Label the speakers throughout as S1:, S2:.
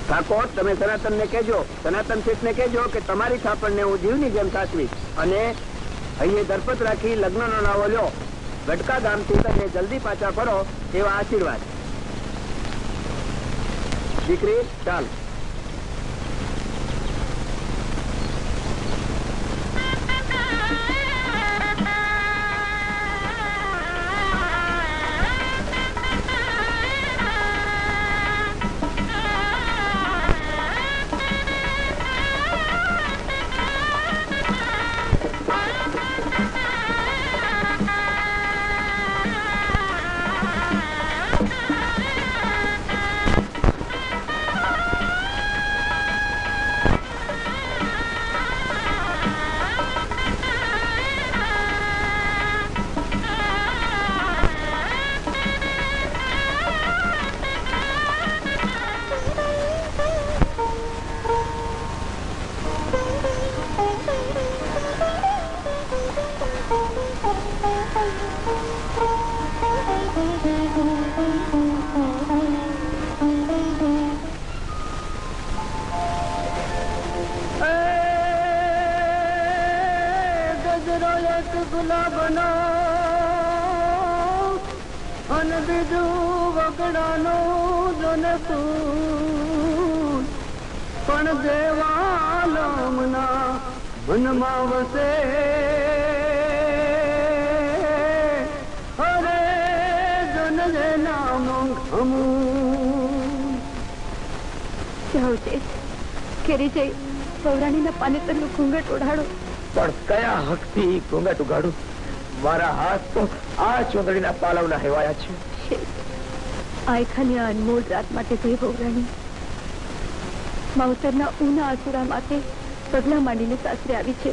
S1: ઠાકોર, તમે સનાતન ને કહેજો, સનાતન શેઠ ને કહેજો કે તમારી થાપણ ને હું જીવની જેમ સાચવીશ અને અહીંયા દરપત રાખી લગ્નનો નાવો લ્યો. ગટકા ગામથી તમને જલ્દી પાછા ફરો એવા આશીર્વાદ. દીકરી ચાલ. ગુલાબનો અને બીજું વગડાનું જોને તું પણ દેવાલમના મનમાં વસે. અરે જોને નામ હમું
S2: જાઓ છે કેરી જઈ પૌરાણીના પાનેતરનું ઘૂંઘટ ઓઢાડો.
S1: પણ કયા હકથી ઘૂંઘટ ઉગાડું? મારા હાથ તો આ ચોંદડીના પાલવના હેવાયા છે.
S2: આયખાની આ અનમોલ રાત માટે તો એ પૌરાણી માવતરના ઊના આસુરા માથે પગલા માંડીને સાસરે આવી છે.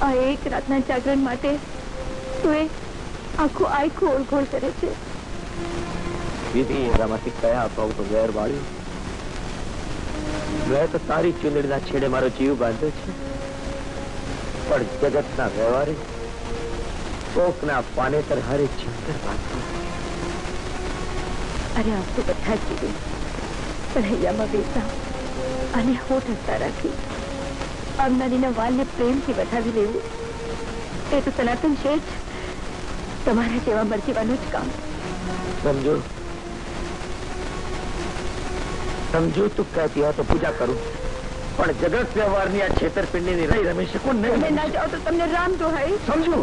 S2: આ એક રાતના જાગરણ માટે તો એ આખું આયખું ઓળઘોળ કરે છે.
S1: દીદી, એનામાંથી કયા અપાવ તો વેર વાળ્યું? મેં તો તારી ચુંદડીના છેડે મારો જીવ બાંધ્યો છે, પણ જગતના વ્યવહારે કોકના પાનેતર હારે ચિંતર બાંધ્યું.
S2: અરે આમ તો બધા જ જીવે પણ હૈયામાં બેસા અને હોઠ હસતા રાખી આવનારીના વાલને પ્રેમથી વધાવી લેવું એ તો સનાતન શેઠ તમારા જેવા મરજીવાનું જ કામ.
S1: સમજો સમજો તું કહેતી હોય તો પૂજા કરું, પણ જગત વ્યવહારની આ છેતરપિંડીની રહી રમી શકું નહીં.
S2: તમે ના જાઓ તો તમને રામ દોહાય.
S1: સમજો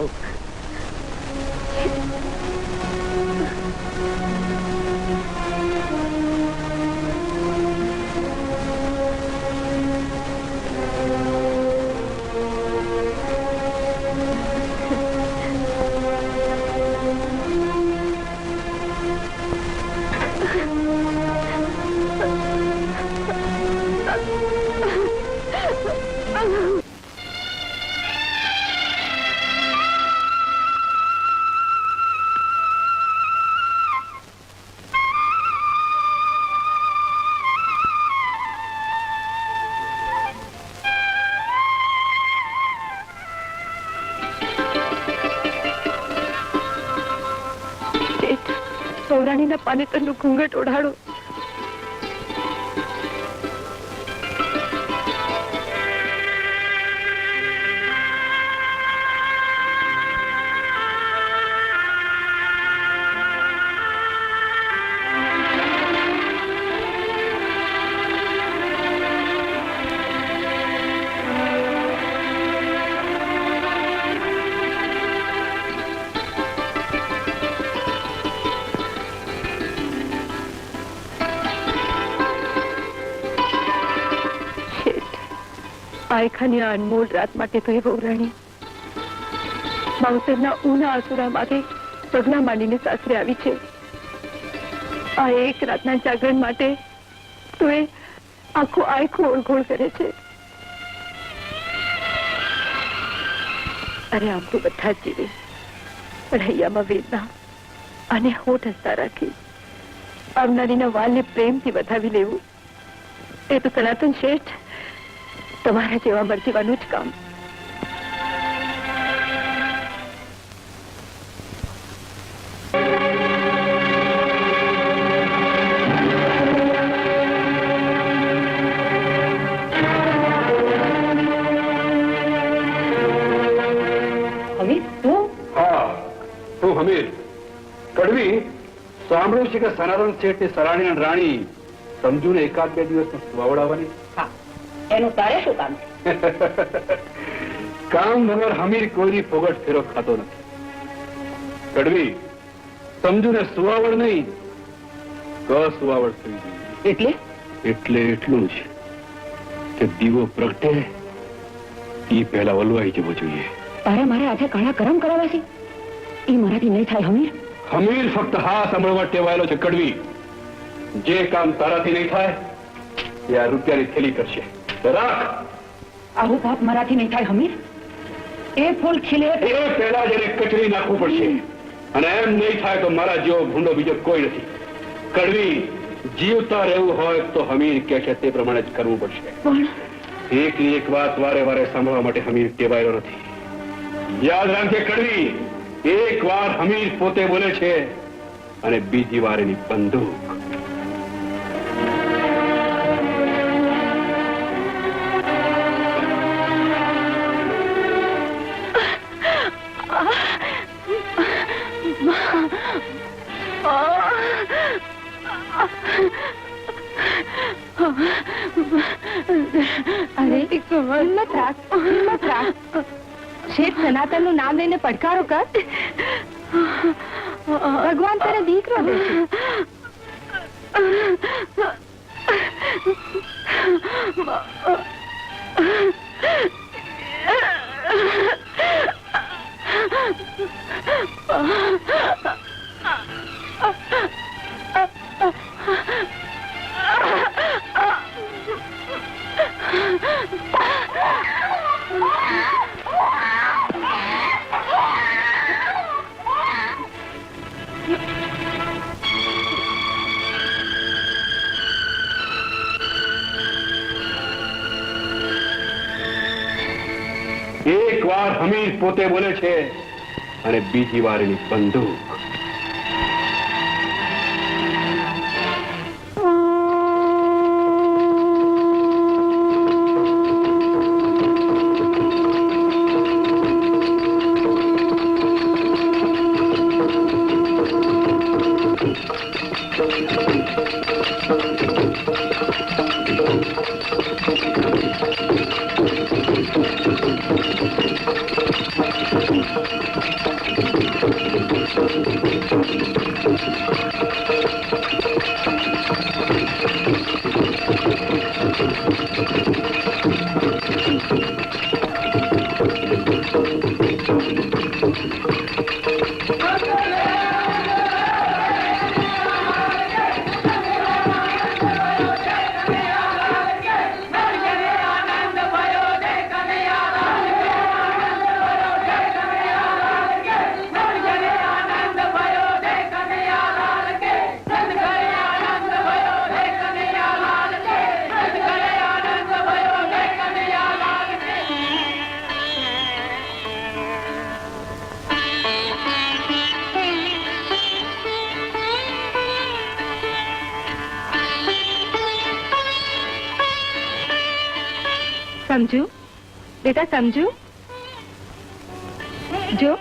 S2: પૌરાણીના પાનેતરનું ઘૂંઘટ ઓઢાડો. આયખાની આ અનમોલ રાત માટે તો એ પૌરાણી માવતરના ઊના આસુરા માથે પગલા માંડીને સાસરે આવી છે. આ એક રાતના જાગરણ માટે તો એ આખું આયખું ઓળઘોળ કરે છે. અરે આમ તો બધા જ જીવે પણ હૈયામાં વેદના અને હોઠ હસતા રાખી આવનારીના વાલને પ્રેમથી વધાવી લેવું એ તો સનાતન શેઠ તમારા જેવા મરજીવાનું જ કામ.
S3: કડવી સાંભળ્યું છે કે સનાતન શેઠ ની સરાણી અને રાણી સમજુને એકાદ બે દિવસમાં સુવાવડાવવાની.
S4: હા, એનું તારે શું કામ છે?
S3: કામ વગર હમીર કોઈની ફોગટ ફેરો ખાતો નથી. કડવી સમજુને સુવાવડ નહીં સુવાવડ થઈ ગઈ. એટલે એટલું જ કે દીવો પ્રગટે એ પહેલા વલવાઈ જવો જોઈએ.
S4: તારે મારે આજે કાળા કરમ કરાવવા છે? એ મારાથી નહીં થાય હમીર.
S3: હમીર ફક્ત હા સાંભળવા ટેવાયેલો છે. કડવી જે કામ તારાથી નહીં થાય એ આ રૂપિયાની થેલી કરશે. રાખ.
S4: આવું પાપ મારાથી નહીં થાય હમીર. એ ફૂલ ખીલે
S3: એ પહેલા જ એને કચરી નાખવું પડશે. અને એમ નહીં થાય તો મારા જેવો ભૂંડો બીજો કોઈ નથી. કડવી જીવતા રહેવું હોય તો હમીર કે છે તે પ્રમાણે જ કરવું પડશે.
S4: પણ
S3: એકની એક વાત વારે વારે સાંભળવા માટે હમીર ટેવાયેલો નથી. યાદ રાખજે કડવી, એક વાર હમીર પોતે બોલે છે અને બીજી વાર એની બંદૂક.
S2: અરે હિમ્મત રાખ, હિમ્મત રાખ. શેઠ સનાતન નું નામ લઈને પડકારો કર. ભગવાન તને દીકરો દેશે.
S3: એક વાર હમીર પોતે બોલે છે અને બીજી વાર એની બંદૂક.
S2: સમજુ બેટા, સમજુ. જો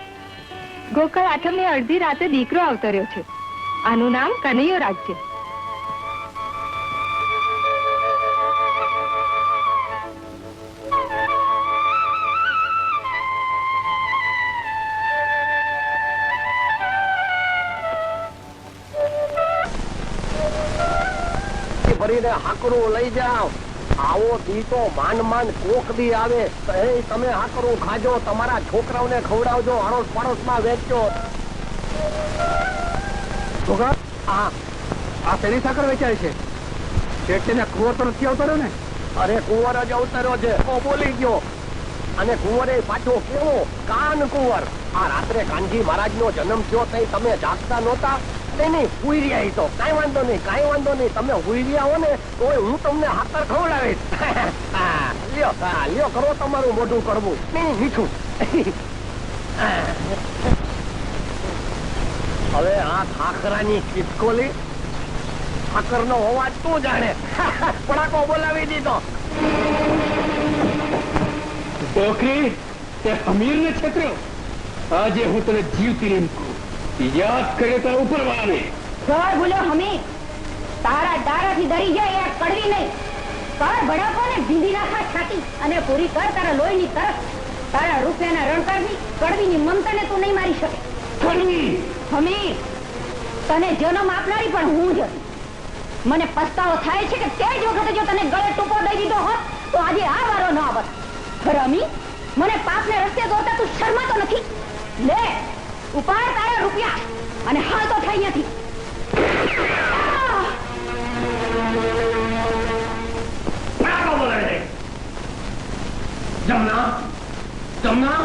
S2: ગોકળ આઠમની અડધી રાતે દીકરો અવતર્યો છે. આનું નામ કનૈયો રાખજે.
S1: ભરીને હાકરું લઈ જાઓ. આવો દી તો માંડ માંડ કોક દી આવે. તમે હાકરું ખાજો, તમારા છોકરાઓને ખવડાવજો, આડોશ પાડોશ માં વેચજો. આ શેની સાકર વેચાય છે? શેઠ કુંવર તો નથી અવતર્યો ને? અરે કુંવર જ અવતર્યો છે. બોલી ગયો. અને કુંવરે પાછો કેવો કાન કુંવર. આ રાત્રે કાનજી મહારાજ નો જન્મ થયો તઈ તમે જાગતા નહોતા? નહીં, હુઈ રહ્યા. તો કઈ વાંધો નહીં, કઈ વાંધો નહીં. તમે હુઈ રહ્યા હો ને તો હું તમને હાકર ખવડાવીશ. લ્યો, લ્યો, કરો તમારું મોઢું કરવું નહીં મીઠું. હવે આ ખાખરાની ખિસકોલી ખાકર નો અવાજ તું જાણે. પડાકો બોલાવી દીધો.
S3: છોકરી તે હમીર ને છેતર્યો. આજે હું તને જીવતી એમ કહું. યાદ કરે તારા ઉપર વાળાને.
S4: ઘર ભૂલ્યો હમી તારા ડારાથી ડરી જાય એ કડવી નહીં. કર ભડાકો ને ભીંધી નાખા છાતી અને પૂરી કર તારા લોહીની તરફ. તારા રૂપિયાના રણકારની કડવીની મમતાને તું નહીં મારી શકે.
S3: કડવી
S4: હમી તને જન્મ આપનારી પણ હું જ હતી. મને પસ્તાવો થાય છે કે તે જ વખતે જો તને ગળે ટૂંકો દઈ દીધો હોત તો આજે આ વારો ન આવત. હરામી મને પાપને રસ્તે દોરતા તું શરમાતો નથી. લે ઉપાડ તારા રૂપિયા અને હાલ તો થઈ નથી.
S1: જમના જમના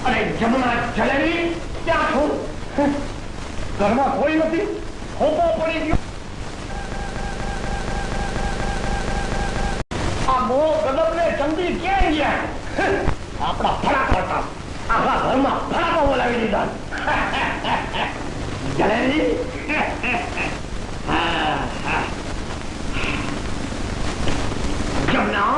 S1: અરે જમના જલેબી ક્યાં છું? ઘરમાં કોઈ નથી. ખોપો પડી ગયો. આ મો ગદબ ને ચંદી ક્યાં ગયા? આપણા ફડાકા હતા. આખા ઘરમાં ફડાકો બોલાવી દીધા. જલેબી જમના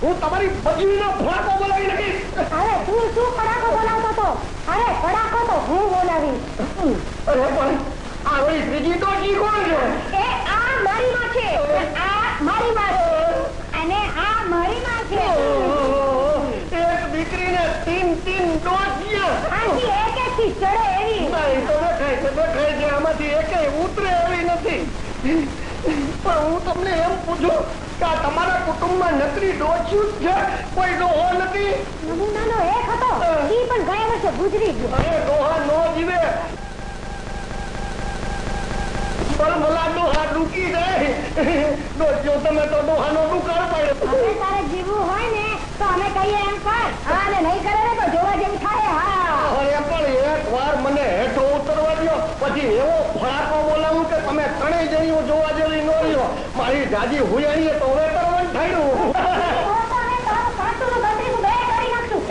S1: હું તમારી બજવીનો ફડાકો બોલાવી નાખીશ.
S4: અરે તું શું ફડાકો બોલાવતો હતો? અરે ફડાકો તો હું બોલાવી.
S1: અરે પણ આ વળી ત્રીજી ડોશી કોણ છે?
S4: એ આ મારી માં છે. આ મારી માં છે અને આ મારી માં છે.
S1: એક દીકરીને તીન ડોશિયા.
S4: આથી એક એક થી ચડે એવી.
S1: નહીં તો દેખાય છે આમાંથી એકેય ઉતરે એવી નથી. પણ હું તમને એમ પૂછું કે આ તમારા કુટુંબમાં નકરી ડોશિયું જ છે, કોઈ ડોહો નથી?
S4: નમૂનાનો એક હતો ઈ પણ ગયા વર્ષે ગુજરી ગયો.
S1: અરે ડોહા નો જીવે. બળમલા ડોહા ડૂકી જાય. ડોશિયો તમે તો ડોહાનો દુકાળ પાડ્યો.
S4: હવે તારે જીવવું હોય ને તો અમે કહીએ એમ કર. હા ને નહીં કરે ને તો જોવા જેવું થાય. હા
S1: અરે પણ એક વાર મને હેઠો ઉતરવા દો, પછી એવો ફડાકો બોલાવું કે તમે ત્રણેય જણીઓ જોવા જેવી નો રહ્યો. મારી દાદી હુયાણીએ તો હવે કરવાનું થયું.
S4: તો તમે તારું સાસુનું ગંદરીનું બે કરી નાખશું.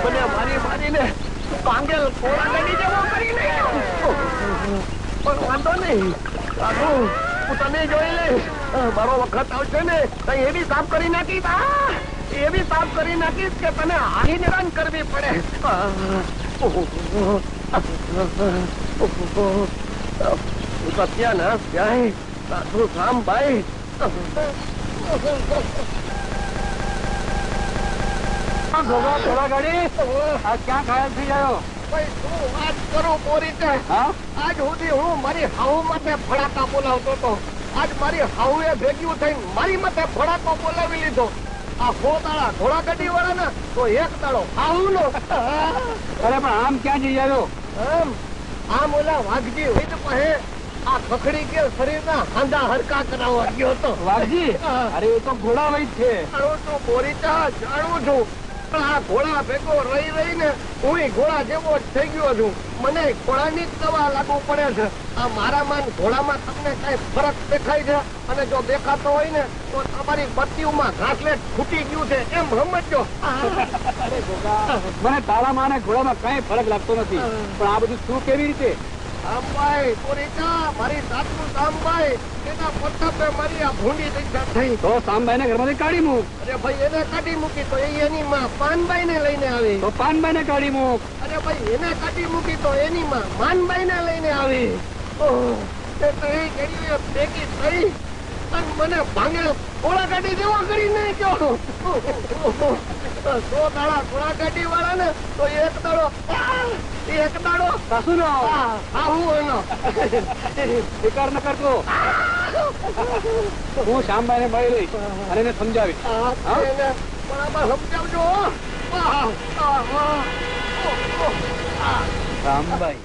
S1: મને મારીને પાંગેલ કોળાગડી જેવો કરી નાખ્યો. પણ વાંધો નહીં, સાધુ હું તને જોઈ લઈશ. મારો વખત આવશે ને તો એવી સાફ કરી નાખીશ, એવી સાફ કરી નાખીશ કે તને હારી નિરાન કરવી પડે. સત્યાનાશ જાય સાધુ રામભાઈ.
S3: ક્યાં ઘાયલ થઈ ગયો?
S1: ભાઈ શું વાત કરું પોરી છે. આજ સુધી હું મારી હાઉ માથે ફડાકા બોલાવતો હતો. આજ મારી હાઉએ ભેગ્યું થઈને મારી માથે ફડાકો બોલાવી લીધો. આ 100 દાડા ઘોડાગાડી વાળા ને તો એક દાડો હાઉ નો.
S3: અરે પણ આમ ક્યાં જઈ આવ્યો?
S1: આમ ઓલા વાઘજી હોય પાસે આ ખખડી કે શરીરના હાંધા હરકા કરાવવા ગયો હતો.
S3: વાઘજી? અરે એ તો ઘોડા વૈદ છે.
S1: જાણું છું બોરીચા, જાણું છું. પણ આ ઘોડા ભેગો રહી રહીને હું ઘોડા જેવો જ થઈ ગયો છું. મને ઘોડાની જ દવા લાગુ પડે છે. આ મારામાં ઘોડામાં તમને કઈ ફરક દેખાય છે? અને જો દેખાતો હોય ને તો તમારી બત્તીઓમાં ઘાસલેટ ફૂટી ગયું છે એમ સમજો.
S3: મને તારામાં અને ઘોડામાં કઈ ફરક લાગતો નથી. પણ આ બધું શું કેવી રીતે?
S1: સાંભાઈ પોરીચા, મારી સાસુ સાંભાઈ, એના પથ્થરે મારી આ ભૂંડી દશા થઈ.
S3: તો સામભાઈ ને ઘરમાંથી કાઢી મૂક.
S1: અરે ભાઈ એને કાઢી મૂકી તો એની માં પાનબાઈ ને લઈને આવી.
S3: તો પાનભાઈ ને કાઢી મૂક.
S1: અરે ભાઈ એને કાઢી મૂકી તો એની માં માનબાઈ ને લઈને આવી. તે ત્રણેય ઘડીએ ભેગી થઈ અને મને ભાંગેલ ઘોડાગાડી જેવો કરી નાખ્યો. 100 દાડા ઘોડાગાડી વાળા ને તો એક દાડો
S3: સાસુ નો
S1: આવું એનો
S3: શિકાર ન કરતો. હું શ્યામભાઈ ને મળી લઈશ અને એને સમજાવીશ.
S1: બરાબર સમજાવજો.
S3: રામભાઈ